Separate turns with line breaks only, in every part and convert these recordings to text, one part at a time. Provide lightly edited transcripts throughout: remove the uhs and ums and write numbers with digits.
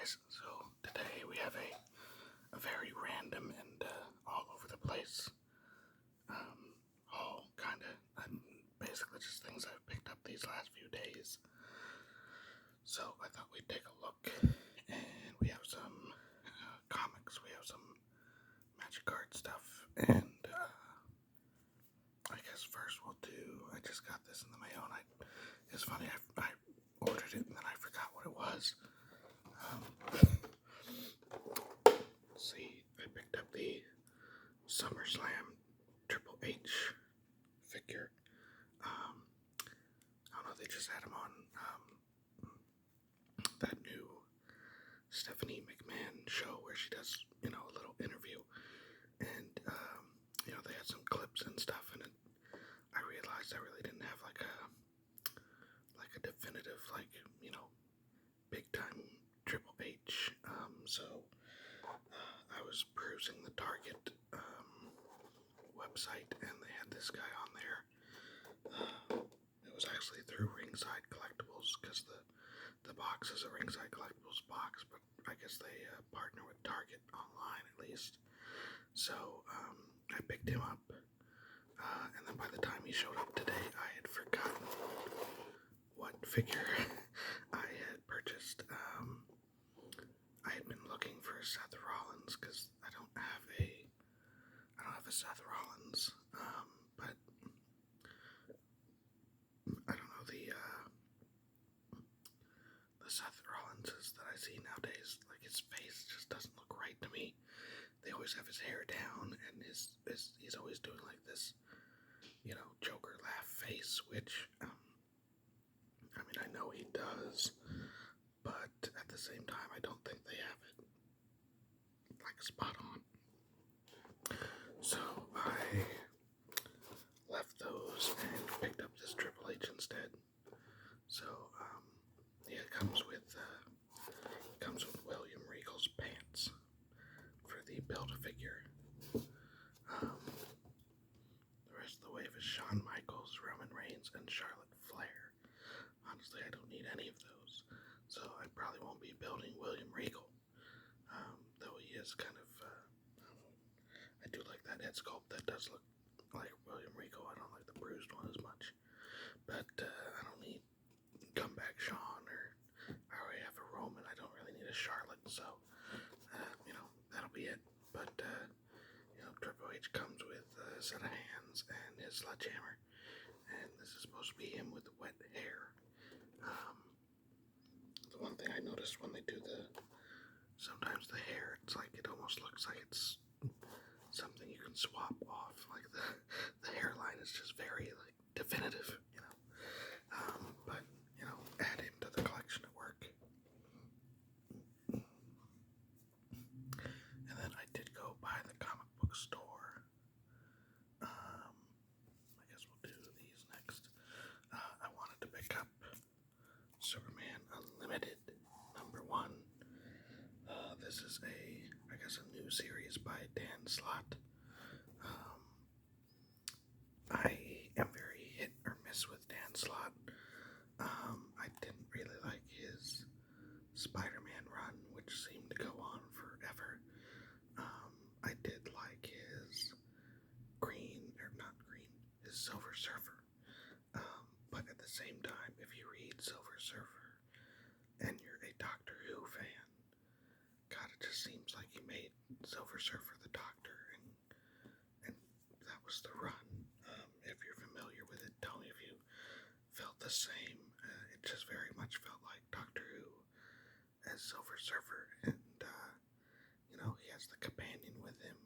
guys, so today we have a very random and all over the place haul, kinda, basically just things I've picked up these last few days. So I thought we'd take a look, and we have some comics, we have some magic card stuff, and I guess first we'll do, I just got this in the mail, and it's funny, I ordered it and then I forgot what it was. See, I picked up the SummerSlam Triple H figure. I don't know, they just had him on that new Stephanie McMahon show where she does, a little interview, and they had some clips and stuff, and I realized I really didn't have like a definitive, big time Triple H. So I was perusing the Target website, and they had this guy on there. It was actually through Ringside Collectibles, because the box is a Ringside Collectibles box, but I guess they partner with Target online at least. So I picked him up, and then by the time he showed up today, I had forgotten what figure I had purchased. I had been looking for a Seth Rollins, because I don't have a Seth Rollins, but I don't know, the Seth Rollinses that I see nowadays, like, his face just doesn't look right to me. They always have his hair down, and he's always doing like this, Joker laugh face, which, I know he does, but at the same time, I don't think they have it, like, spot on. So I left those and picked up this Triple H instead. So, it comes with William Regal's pants for the Build-A-Figure. The rest of the wave is Shawn Michaels, Roman Reigns, and Charlotte Flair. Honestly, I don't need any of those, so I probably won't be building William Regal, though he is kind of, I do like that head sculpt. That does look like William Regal. I don't like the bruised one as much, but I don't need comeback Shawn, or I already have a Roman. I don't really need a Charlotte, so that'll be it. But Triple H comes with a set of hands and his sledgehammer, and this is supposed to be him with the wet hair. The one thing I noticed when they do sometimes the hair, it's like, it almost looks like it's something you can swap off. Like, the hairline is just very, like, definitive, but, add him to the collection at work. And then I did go by the comic book store. I guess we'll do these next. I wanted to pick up Superman Unlimited #1. This is a new series by Dan Slott. I am very hit or miss with Dan Slott. I didn't really like his Spider-Man run, which seemed to go on forever. I did like his his Silver Surfer. But at the same time, if you read Silver Surfer and you're a Doctor Who fan, God, it just seems like he made Silver Surfer the Doctor, and that was the run. If you're familiar with it, tell me if you felt the same. It just very much felt like Doctor Who as Silver Surfer, and he has the companion with him,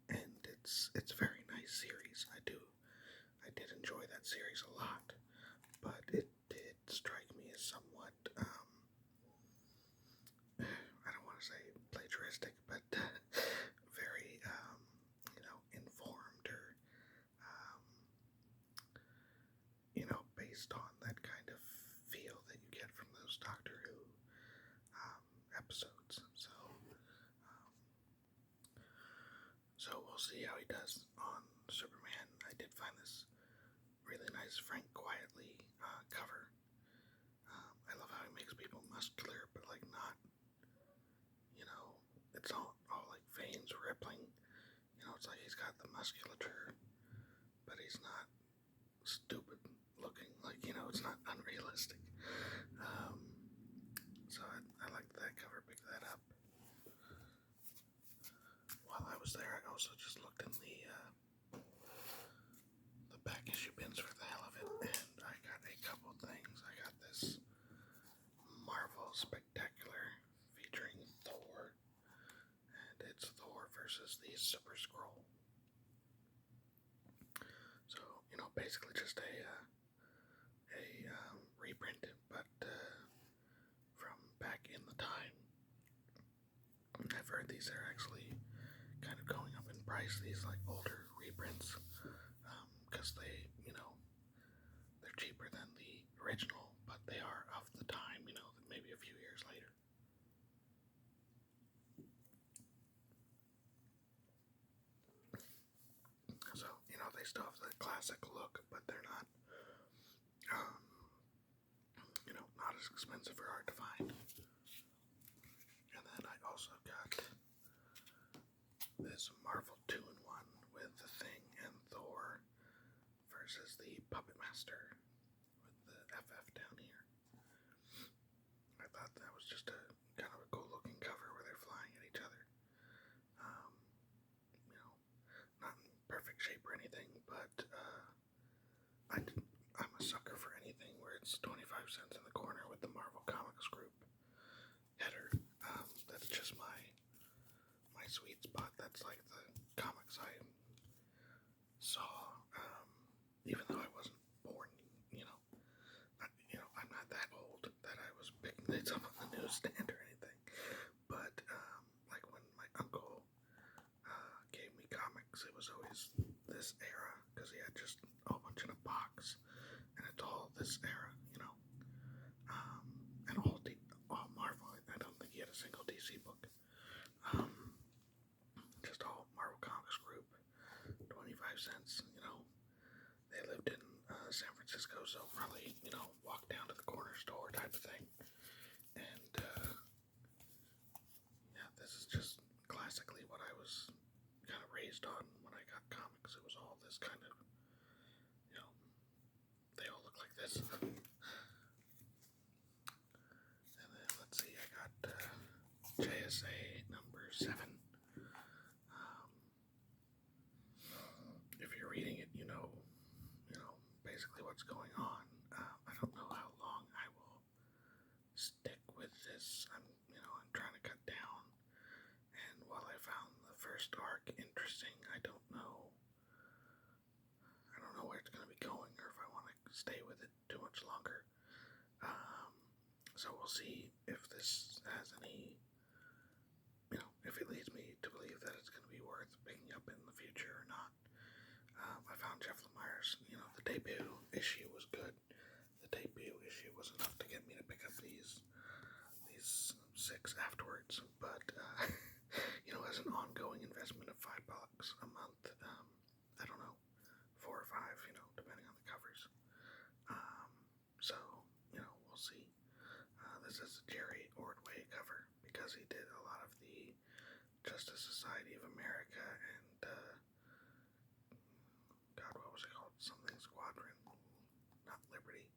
and it's a very nice series. I did enjoy that series a lot, but it did strike me as somewhat, I don't want to say plagiaristic, but very, informed, or, based on that kind of feel that you get from those Doctor Who episodes. So we'll see how he does on Superman. I did find this really nice Frank Quietly cover. I love how he makes people muscular, but, like, not musculature, but he's not stupid looking. Like, it's not unrealistic. So I liked that cover, picked that up. While I was there, I also just looked in the back issue bins for the hell of it, and I got a couple things. I got this Marvel Spectacular featuring Thor, and it's Thor versus the Super Skrull. So, basically just a reprint, but from back in the time. I've heard these are actually kind of going up in price, these like older reprints, because they're cheaper than the original, but they are of the time, maybe a few years later. So, they still have the classic look, but they're not, not as expensive or hard to find. And then I also got this Marvel 2-in-1 with the Thing and Thor versus the Puppet Master with the FF down here. I thought that was just a kind of a cool looking cover where they're flying at each other. Not in perfect shape or anything, but I'm a sucker for anything where it's 25 cents in the corner with the Marvel Comics Group header. That's just my sweet spot. That's like the comics I saw, even though I wasn't born, I'm not that old that I was picking these up on the newsstand or anything, but, like when my uncle, gave me comics, it was always this era, because he had just a whole bunch in a box, and it's all this era, and all Marvel. I don't think he had a single DC book. Just all Marvel Comics Group, 25 cents, They lived in San Francisco, so probably, walk down to the corner store type of thing. And, yeah, this is just classically what I was kind of raised on when I got comics. It was all this kind of, they all look like this. And then, let's see, I got JSA number 7. If you're reading it, basically what's going on. I don't know how long I will stick with this. I'm trying to cut down. And while I found the first arc interesting, I don't know where it's going to be going, or if I want to stay with it too much longer. So we'll see if this has any, if it leads me to believe that it's going to be worth picking up in the future or not. I found Jeff Lemire's, the debut issue was good. The debut issue was enough to get me to pick up these 6 afterwards, but, as an ongoing investment of $5 a month, I don't know, 4 or 5, depending on the covers. So, we'll see. This is a Jerry Ordway cover, because he did a lot of the Justice Society of America and, God, what was it called? Something Squadron. Not Liberty.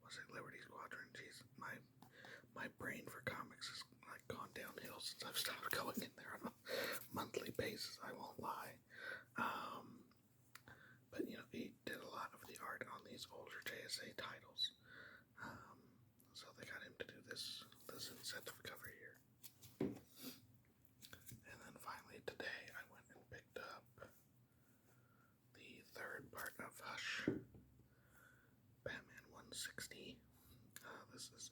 Was it Liberty Squadron? Jeez, my brain for comics has like gone downhill since I've stopped going in there on a monthly basis, I won't lie. But he did a lot of the art on these older JSA titles. So they got him to do this incentive cover here. And then finally today I went and picked up the 3rd part of Hush, Batman 160. This is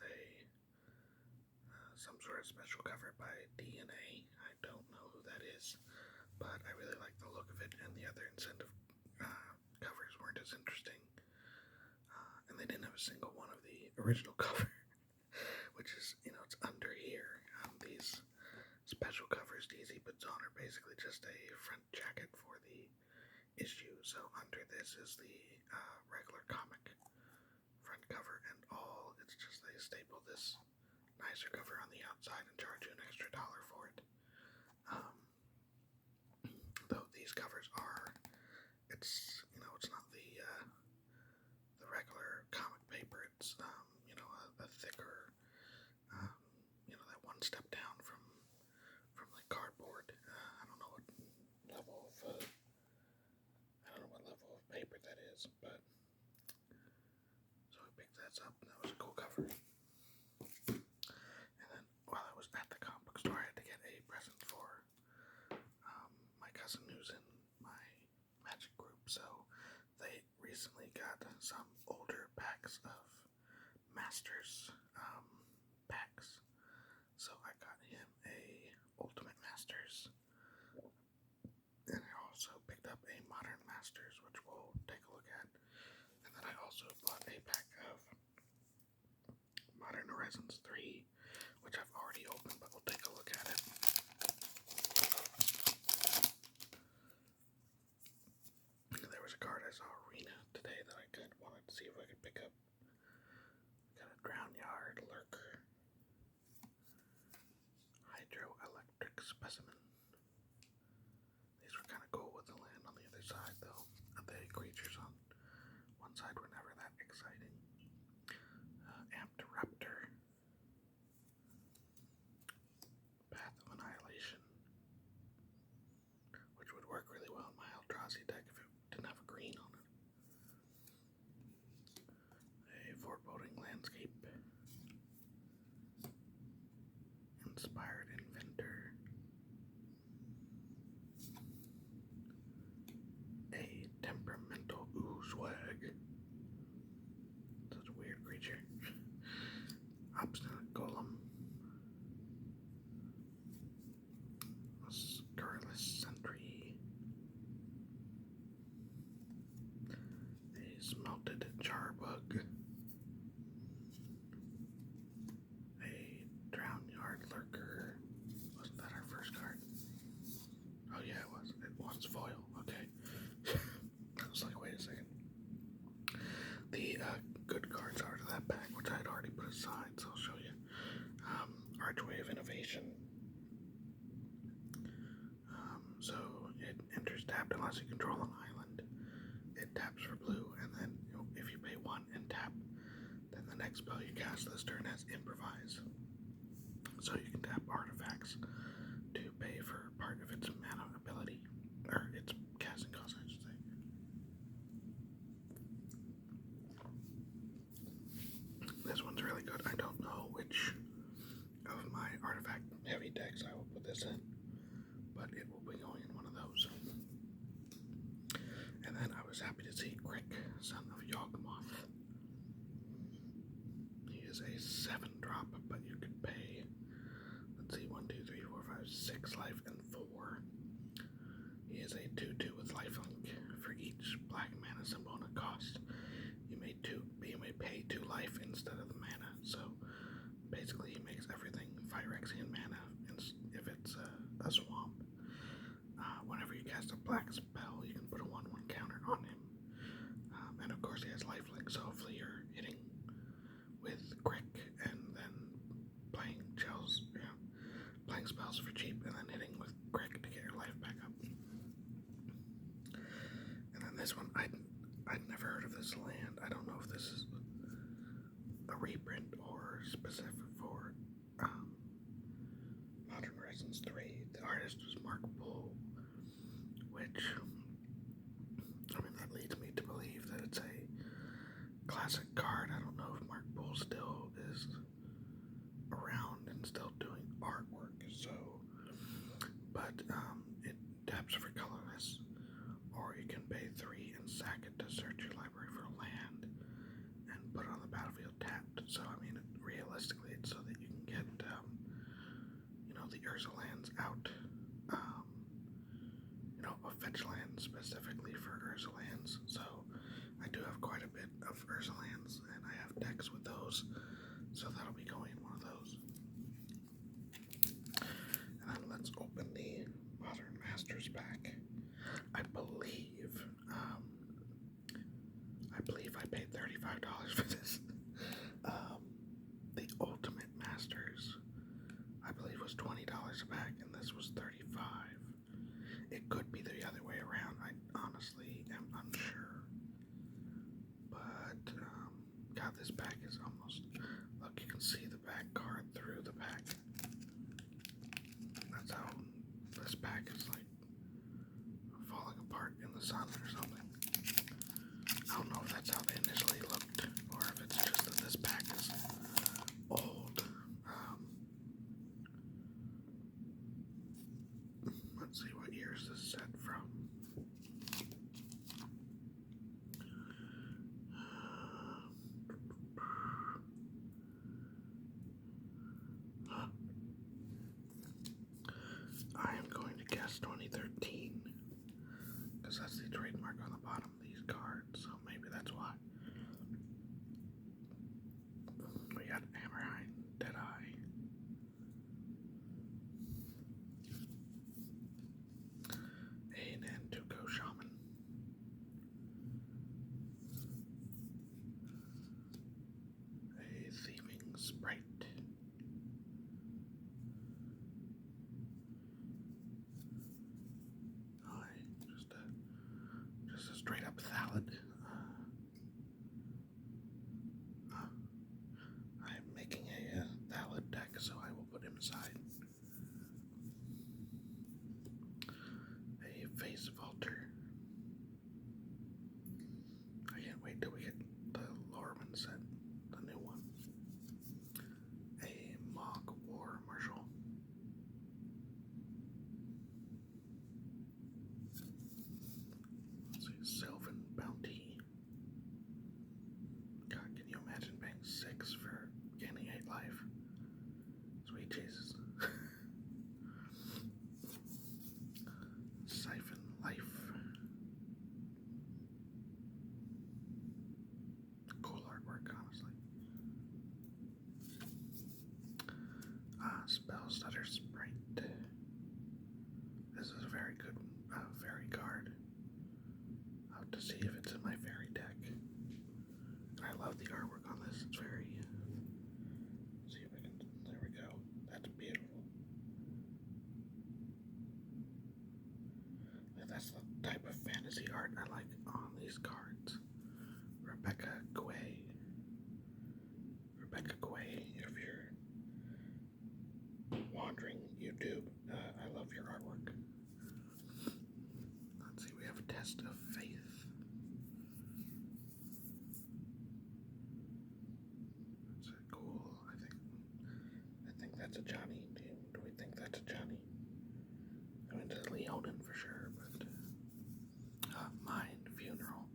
some sort of special cover by DNA. I don't know who that is, but I really like the look of it, and the other incentive covers weren't as interesting. And they didn't have a single one of the original cover, which is, it's under here. These special covers DZ puts on are basically just a front jacket for the issue. So under this is the regular comic front cover, and it's just they staple this nicer cover on the outside and charge you an extra $1 for it. Though these covers are it's it's not the regular comic paper. It's a thicker, that one step down from like cardboard. I don't know what level of paper that is, but so I picked that up. And that was a cool cover. And then while I was at the comic book store, I had to get a present for my cousin who's in my magic group. So they recently got some older packs of Masters packs. So I got him a Ultimate Masters, and I also picked up a Modern Masters, which we'll take a look at. And then I also bought a pack of Modern Horizons 3, which I've already opened, but we'll take a look at it. There was a card I saw Arena today that I kind of wanted to see if I could pick up. Got a Drown Yard Lurker, Hydroelectric Specimen. These were kind of cool with the land on the other side, though. The creatures on one side were never that exciting. Amped Raptor, Path of Annihilation, which would work really well in my Eldrazi deck if it didn't have a green on it. A Foreboding Landscape, Inspired Inventor, a Temperamental Oozewag, such a weird creature, Obstinate Golem, a Scurrilous Sentry, a Smelted Charbug, a Drown Yard Lurker. Wasn't that our first card? Oh yeah, it was. It was foil. Okay. I was like, wait a second. The good cards out of that pack, which I had already put aside, so I'll show you. Archway of Innovation. So it enters tapped unless you control an island. It taps for blue, and then if you pay 1 and tap, then the next spell you cast this turn has Improvise. So you can tap artifacts to pay for part of its mana ability, or its casting cost, I should say. This one's really good. I don't know which of my artifact heavy decks I will put this in, but it will be going in one of those. And then I was happy to see Crick, son of Yawgmoth. He is a 7-drop, but you can pay, let's see, 1, 2, 3, 4, 5, 6 life and 4. He is a 2/2 with lifelink. For each black mana symbol on a cost, you may pay 2 life instead of the mana. So basically, he makes everything Phyrexian mana if it's a swamp. Whenever you cast a black spell, you can put a 1/1 counter on him. And of course, he has lifelink, so hopefully you're hitting with Crick and then playing spells for cheap, and then hitting with Crick to get your life back up. And then this one, I'd never heard of this land. I don't know if this is a reprint or specific for Modern Horizons 3. The artist was Mark Bull, which, that leads me to believe that it's a classic card. I don't know if Mark Bull still is around and still doing artwork, but it taps for colorless, or you can pay 3 and sack it to search your library for a land and put it on the battlefield tapped. So realistically, it's so that you can get the Urza lands out, a fetch land specifically for Urza lands. So I do have quite a bit of Urza lands, and I have decks with those, so that'll be going in one of those. And then let's open the Modern Masters pack. I believe I paid $35 for this. The Ultimate Masters, I believe, was $20 a pack, and this was $35. It could be the other way around. I honestly am this pack is almost, look, you can see the back card through the pack. That's how this pack is like falling apart in the sun or something. I don't know if that's how they initially looked, or if it's just that this pack is old. Let's see, what year is this set from? I am going to guess 2013, because that's the trademark on the bottom of these cards, so maybe that's why. We got Hammerheim, Deadeye, a Nantuko Shaman, a Thieving Sprite, just a straight up Thallid. I'm making a Thallid deck, so I will put him aside. A Face Vaulter. I can't wait till we get the Lorman set, the new one. A Mog War Marshal. Let's see, Sylvan Bounty. God, can you imagine paying 6 for gaining 8 life? Sweet Jesus. Siphon Life. Cool artwork, honestly. Spell Stutter Sprite. This is a very good fairy card. I'll have to see if it's in my fairy deck. I love the artwork on this. It's very. See if I can. There we go. That's beautiful. That's the type of fantasy art I like on these cards. Rebecca Guay. Rebecca Guay, if you're wandering YouTube, I love your artwork. Let's see, we have a Test of Faith. That's cool. I think that's a Johnny. Do we think that's a Johnny? I went to Leonin for sure, but Mind Funeral.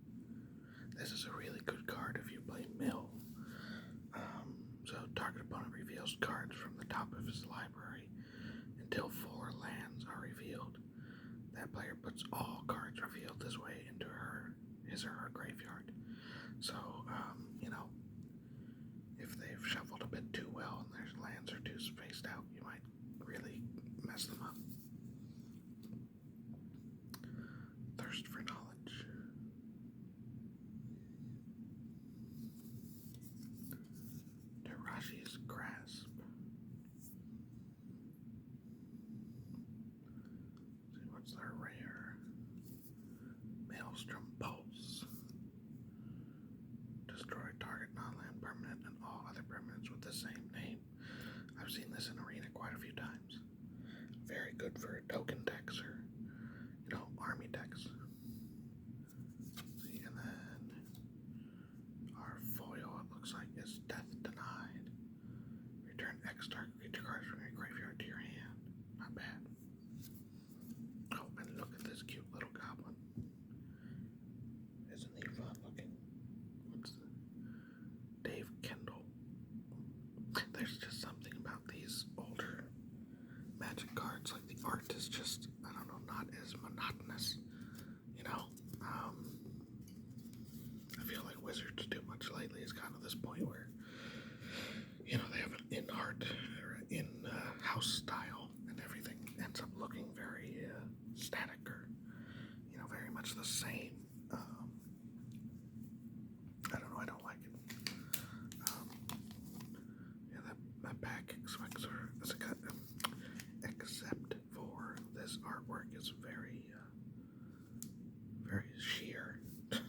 This is a really good card if you play Mill. So target opponent reveals cards from the top of his library until 4 lands are revealed. That player puts all cards revealed this way into his or her graveyard. So, if they've shuffled a bit too well and their lands are too spaced out, you might really mess them up. Thirst for Knowledge. Terashi's Grasp. See what's their rare. Maelstrom Pulse. Destroy target non-land permanent and all other permanents with the same name. I've seen this in Arena quite a few times. Very good for token decks or, army decks. See, and then our foil, it looks like, is Death Denied. Return X target creature cards from your graveyard to your hand. Not bad. Oh, and look at this cute little goblin. Isn't he fun looking? What's the Dave Kendall? There's just something about these older Magic cards, like the art is just, I don't know, not as monotonous, I feel like Wizards too much lately is kind of this point where, they have an in-art or in-house style and everything ends up looking very static or, very much the same. I don't know, I don't like it. That back except for this artwork is very, very sheer. You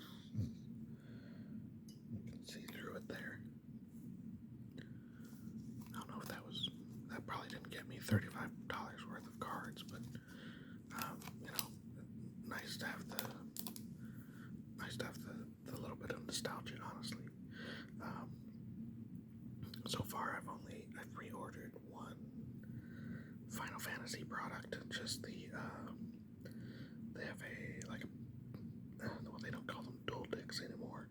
can see through it there. didn't get me $35 worth of cards, but you know, nice to have the little bit of nostalgia, honestly. So far, I've pre-ordered one Final Fantasy product, just they have well, they don't call them dual decks anymore.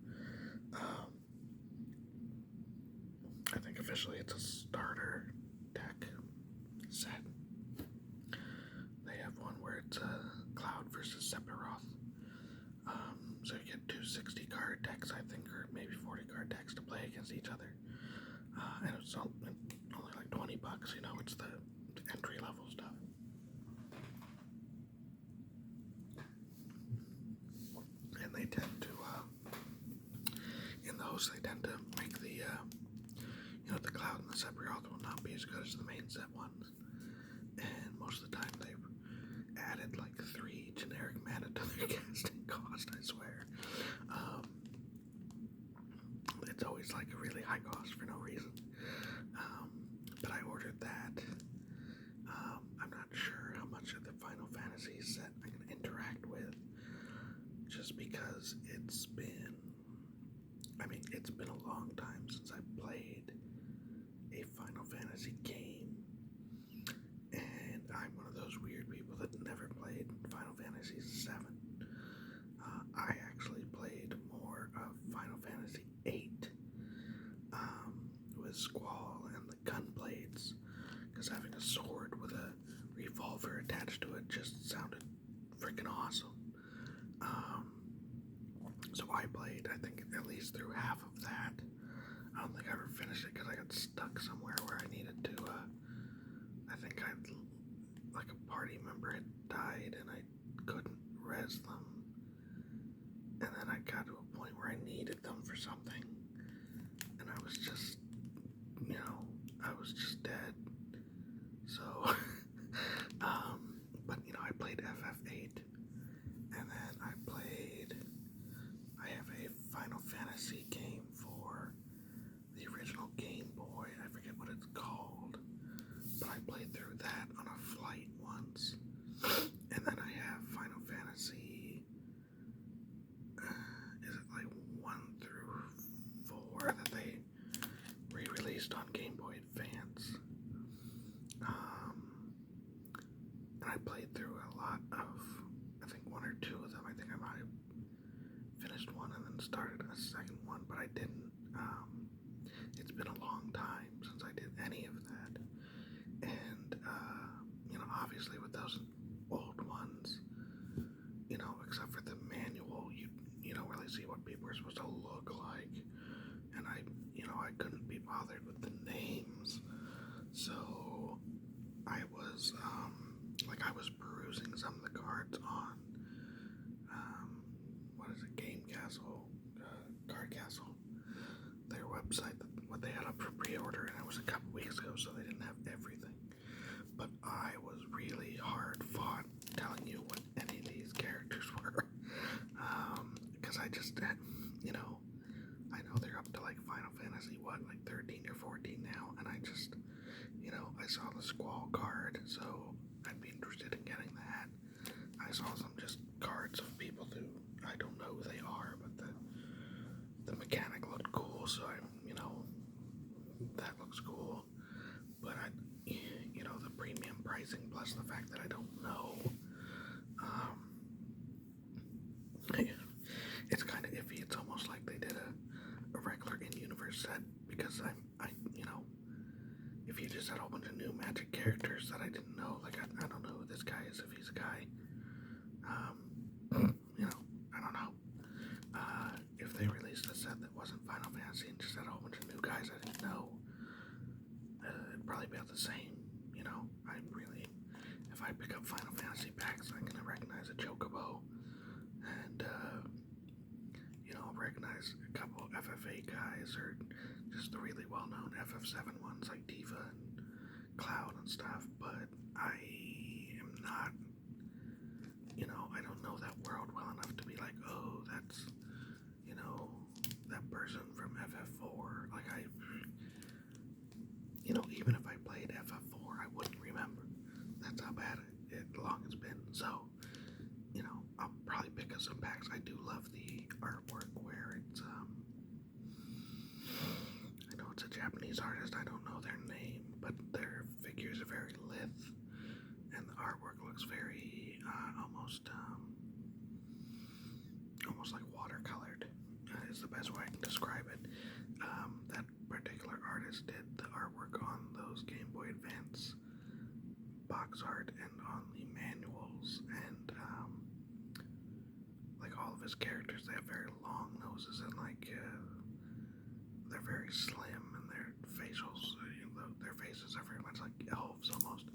I think officially it's a starter deck set. They have one where it's Cloud versus Sephiroth. So you get two 60 card decks, I think, or maybe 40 card decks to play against each other. And it's only like $20, it's the entry level stuff. And they tend to, in those, they tend to make the Cloud and the Sephiroth will not be as good as the main set ones. And most of the time they've added like 3 generic mana to their casting cost, I swear. It's always like a really high cost for no reason. But I ordered that. I'm not sure how much of the Final Fantasy set I can interact with, just because it's been a long time since I played a Final Fantasy game, and I'm one of those weird people that never played Final Fantasy VII. I actually played more of Final Fantasy VIII with Squall and the Gunblades, because having a sword with a revolver attached to it just sounded freaking awesome. So I played, I think, at least through half of that. I don't think I ever finished it because I got stuck somewhere where I needed to, I think like a party member had died and I couldn't res them. And then I got to a point where I needed them for something. And I was just, dead. So, but, I played FF8. And then I have a Final Fantasy game for the original Game Boy. I forget what it's called, but I played through that on a flight once. And then I have Final Fantasy, is it like 1 through 4 that they re-released on Game Boy Advance. And I played through a lot of, I think 1 or 2 of them. I think I might have finished one and then started a second one, but I didn't. It's been a long time since I did any of that. And, obviously with those old ones, except for the manual, you don't really see what people are supposed to look like. And I couldn't be bothered with the names. So I was, I was perusing some of the cards on, Game Castle, Card Castle, their website, what they had up for pre-order, and it was a couple weeks ago, so they didn't have everything. But I was really hard fought telling you what any of these characters were, because I just, I know they're up to like Final Fantasy, 13 or 14 now, and I just, I saw the Squall card, so I'd be interested in getting that. I saw some just cards of people who I don't know who they are, but the mechanic looked cool, so that looks cool. But the premium pricing plus the fact that I don't know, it's kind of iffy. It's almost like they did a regular in-universe set, because I if you just had a whole bunch of new Magic characters that I didn't know, like I don't know who this guy is, if he's a guy, I don't know. If they released a set that wasn't Final Fantasy and just had a whole bunch of new guys I didn't know, it'd probably be about the same. If I pick up Final Fantasy packs, I'm gonna recognize a Chocobo, and I'll recognize a couple of FF8 guys, or just the really well-known FF7 ones like Diva and Cloud and stuff. But I am not, I don't know that world well enough to be like, oh, that's, that person from FF4. Like even if I played FF4, I looks very almost like watercolored. Is the best way I can describe it. That particular artist did the artwork on those Game Boy Advance box art and on the manuals, and like all of his characters, they have very long noses and like they're very slim, and their facials, their faces are very much like elves almost.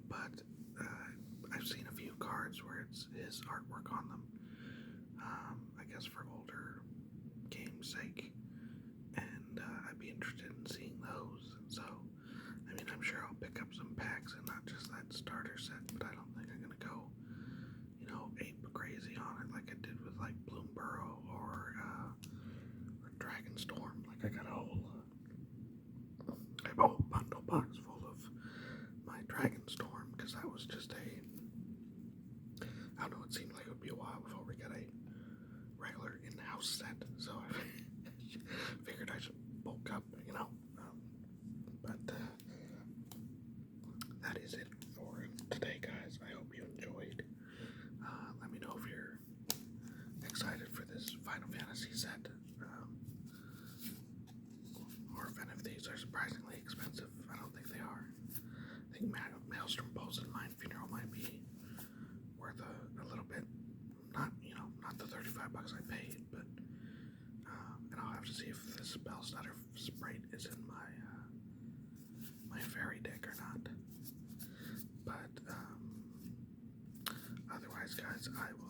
But I've seen a few cards where it's his artwork on them. I guess for older game's sake, and I'd be interested in seeing those. So, I mean, I'm sure I'll pick up some packs and not just that starter set, but I don't think I'm gonna go, ape crazy on it like I did with like Bloom Burrow or Dragon Storm. Like I have a whole bundle box full of my Dragon Storm because that was just I don't know, it seemed like it would be a while before we got a regular in-house set, so I figured I should bulk up, but that is it for today, guys. I hope you enjoyed. Let me know if you're excited for this Final Fantasy set, or if any of these are surprisingly expensive. I don't think they are. I think Maelstrom Pulse and Mind Funeral might be worth a little bit. Not the $35 I paid, but and I'll have to see if this Spellstutter Sprite is in my fairy deck or not. But otherwise, guys, I will